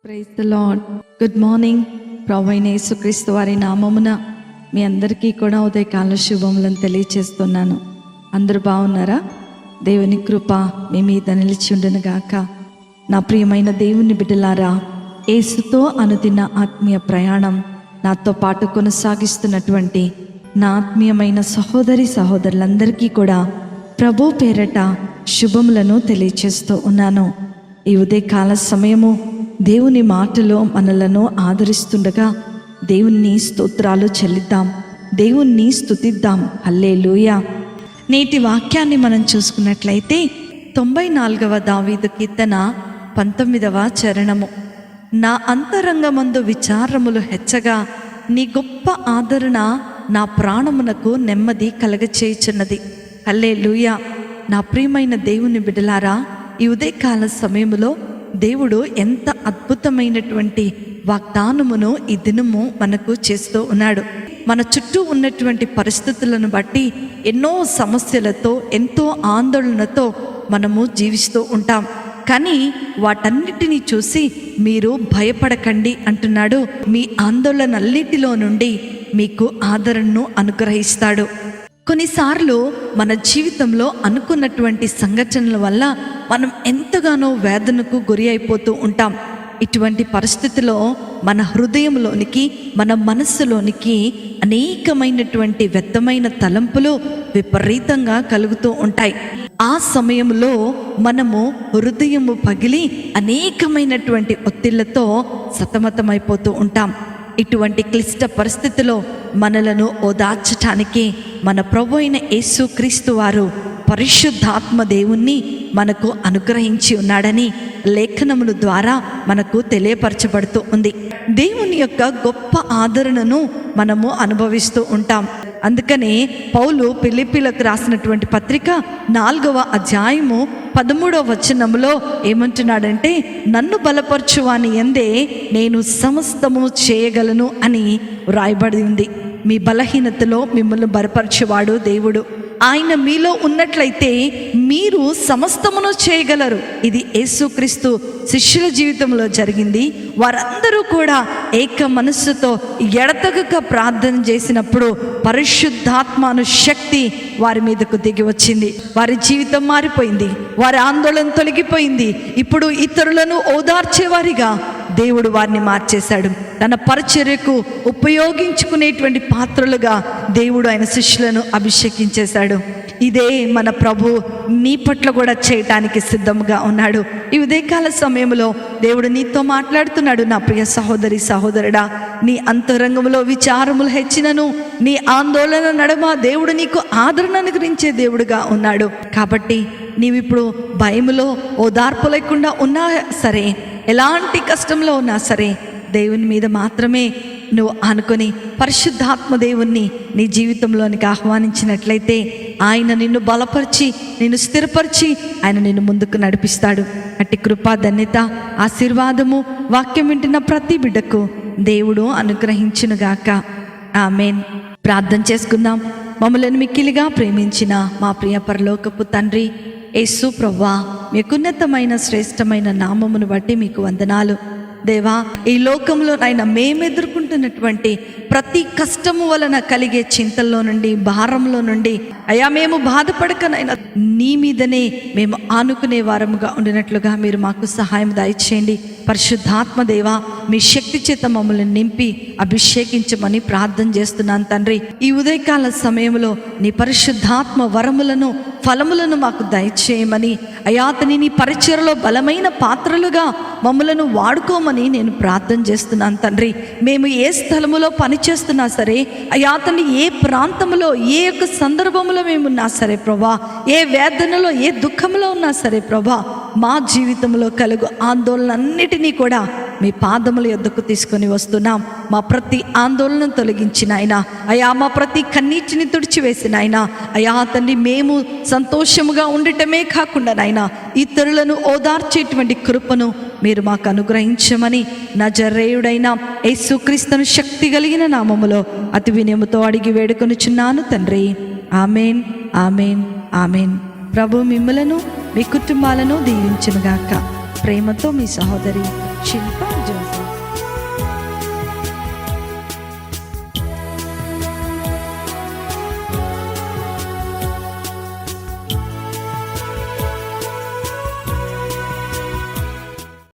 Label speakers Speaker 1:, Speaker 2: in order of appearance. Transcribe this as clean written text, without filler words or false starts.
Speaker 1: Praise the lord. Good morning. ప్రభువైన యేసుక్రీస్తు వారి నామమున మీ అందరికీ కూడా ఉదయకాల శుభములను తెలియచేస్తున్నాను. అందరూ బాగున్నారా? దేవుని కృప మీ మీద నిలిచి ఉండును గాక. నా ప్రియమైన దేవుని బిడ్డలారా, యేసుతో అనుదిన ఆత్మీయ ప్రయాణం నాతో పాటు కొనసాగిస్తున్నటువంటి నా ఆత్మీయమైన సహోదరి సహోదరులందరికీ కూడా ప్రభు పేరట శుభములను తెలియచేస్తూ ఉన్నాను. ఈ ఉదయకాల సమయము దేవుని మాటలో మనలను ఆదరిస్తుండగా దేవుని స్తోత్రాలు చెల్లిద్దాం, దేవుణ్ణి స్తుతిద్దాం. హల్లెలూయా. నేటి వాక్యాన్ని మనం చూసుకున్నట్లయితే 94వ దావీదు కీర్తన 19వ చరణము. నా అంతరంగమందు విచారములు హెచ్చగా నీ గొప్ప ఆదరణ నా ప్రాణమునకు నెమ్మది కలగచేయుచున్నది. హల్లెలూయా. నా ప్రియమైన దేవుని బిడ్డలారా, ఈ ఉదయకాల సమయంలో దేవుడు ఎంత అద్భుతమైనటువంటి వాగ్దానమును ఈ దినము మనకు చేస్తూ ఉన్నాడు. మన చుట్టూ ఉన్నటువంటి పరిస్థితులను బట్టి ఎన్నో సమస్యలతో, ఎంతో ఆందోళనతో మనము జీవిస్తూ ఉంటాం. కానీ వాటన్నిటినీ చూసి మీరు భయపడకండి అంటున్నాడు. మీ ఆందోళనన్నిటిలో నుండి మీకు ఆదరణను అనుగ్రహిస్తాడు. కొన్నిసార్లు మన జీవితంలో అనుకున్నటువంటి సంఘటనల వల్ల మనం ఎంతగానో వేదనకు గురి అయిపోతూ ఉంటాం. ఇటువంటి పరిస్థితిలో మన హృదయంలోనికి, మన మనస్సులోనికి అనేకమైనటువంటి వ్యర్థమైన తలంపులు విపరీతంగా కలుగుతూ ఉంటాయి. ఆ సమయంలో మనము హృదయము పగిలి అనేకమైనటువంటి ఒత్తిళ్లతో సతమతమైపోతూ ఉంటాం. ఇటువంటి క్లిష్ట పరిస్థితిలో మనలను ఓదార్చటానికి మన ప్రభు అయిన యేసుక్రీస్తు వారు పరిశుద్ధాత్మ దేవుణ్ణి మనకు అనుగ్రహించి ఉన్నాడని లేఖనముల ద్వారా మనకు తెలియపరచబడుతూ ఉంది. దేవుని యొక్క గొప్ప ఆదరణను మనము అనుభవిస్తూ ఉంటాం. అందుకనే పౌలు ఫిలిప్పీలకు రాసినటువంటి పత్రిక 4వ అధ్యాయము 13వ వచనములో ఏమంటున్నాడంటే, నన్ను బలపరచువాని యందే నేను సమస్తము చేయగలను అని వ్రాయబడి ఉంది. మీ బలహీనతలో మిమ్మల్ని బలపరచువాడు దేవుడు. ఆయన మీలో ఉన్నట్లయితే మీరు సమస్తమును చేయగలరు. ఇది యేసుక్రీస్తు శిష్యుల జీవితంలో జరిగింది. వారందరూ కూడా ఏక మనస్సుతో ఎడతెగక ప్రార్థన చేసినప్పుడు పరిశుద్ధాత్మను శక్తి వారి మీదకు దిగి వచ్చింది. వారి జీవితం మారిపోయింది, వారి ఆందోళన తొలగిపోయింది. ఇప్పుడు ఇతరులను ఓదార్చేవారిగా దేవుడు వారిని మార్చేశాడు. తన పరిచర్యకు ఉపయోగించుకునేటువంటి పాత్రలుగా దేవుడు ఆయన శిష్యులను అభిషేకించేశాడు. ఇదే మన ప్రభు నీ పట్ల కూడా చేయటానికి సిద్ధంగా ఉన్నాడు. ఈ ఉదయకాల సమయంలో దేవుడు నీతో మాట్లాడుతున్నాడు. నా ప్రియ సహోదరి సహోదరుడా, నీ అంతరంగంలో విచారములు హెచ్చినను, నీ ఆందోళన నడుమ దేవుడు నీకు ఆదరణ అనుగ్రహించే దేవుడుగా ఉన్నాడు. కాబట్టి నీవిప్పుడు భయములో ఓదార్పు లేకుండా ఉన్నా సరే, ఎలాంటి కష్టంలో ఉన్నా సరే, దేవుని మీద మాత్రమే నువ్వు అనుకొని పరిశుద్ధాత్మ దేవుణ్ణి నీ జీవితంలోనికి ఆహ్వానించినట్లయితే ఆయన నిన్ను బలపరిచి, నిన్ను స్థిరపరిచి ఆయన నిన్ను ముందుకు నడిపిస్తాడు. అట్టి కృపా, ధన్యత, ఆశీర్వాదము వాక్యం వింటున్న ప్రతి బిడ్డకు దేవుడు అనుగ్రహించునుగాక. ఆమేన్. ప్రార్థన చేసుకుందాం. మమ్మల్ని మిక్కిలిగా ప్రేమించిన మా ప్రియ పరలోకపు తండ్రి యేసు ప్రభువా, మీకున్నతమైన శ్రేష్టమైన నామమును బట్టి మీకు వందనాలు దేవా. ఈ లోకంలో నాయన మేము ఎదుర్కొంటున్నటువంటి ప్రతి కష్టము వలన కలిగే చింతల్లో నుండి, భారంలో నుండి అయా మేము బాధపడకనైనా నీ మీదనే మేము ఆనుకునే వారముగా ఉండినట్లుగా మీరు మాకు సహాయం దయచేయండి. పరిశుద్ధాత్మ దేవా, మీ శక్తి చేత మమ్మల్ని నింపి అభిషేకించమని ప్రార్థన చేస్తున్నాను తండ్రి. ఈ ఉదయకాల సమయంలో నీ పరిశుద్ధాత్మ వరములను, ఫలములను మాకు దయచేయమని, అయాతని నీ పరిచర్లో బలమైన పాత్రలుగా మమ్మలను వాడుకోమని నేను ప్రార్థన చేస్తున్నాను తండ్రి. మేము ఏ స్థలములో పనిచేస్తున్నా సరే, అయాతని ఏ ప్రాంతంలో, ఏ యొక్క సందర్భంలో మేము ఉన్నా సరే ప్రభా, ఏ వేదనలో, ఏ దుఃఖంలో ఉన్నా సరే ప్రభా, మా జీవితంలో కలుగు ఆందోళనన్నిటినీ కూడా మీ పాదముల యొద్దకు తీసుకొని వస్తున్నాం. మా ప్రతి ఆందోళన తొలగించిన ఆయన, అయా మా ప్రతి కన్నీటిని తుడిచివేసిన ఆయన, అయా తండ్రి మేము సంతోషముగా ఉండటమే కాకుండా నాయన ఇతరులను ఓదార్చేటువంటి కృపను మీరు మాకు అనుగ్రహించమని నజరేయుడైన యేసుక్రీస్తును శక్తి కలిగిన నామములో అతి వినయముతో అడిగి వేడుకొనుచున్నాను తండ్రి. ఆమేన్, ఆమేన్, ఆమేన్. ప్రభు మిమ్మలను, మీ కుటుంబాలను దీవించునుగాక. ప్రేమతో మీ సహోదరి శిల్ప. జోసెఫ్.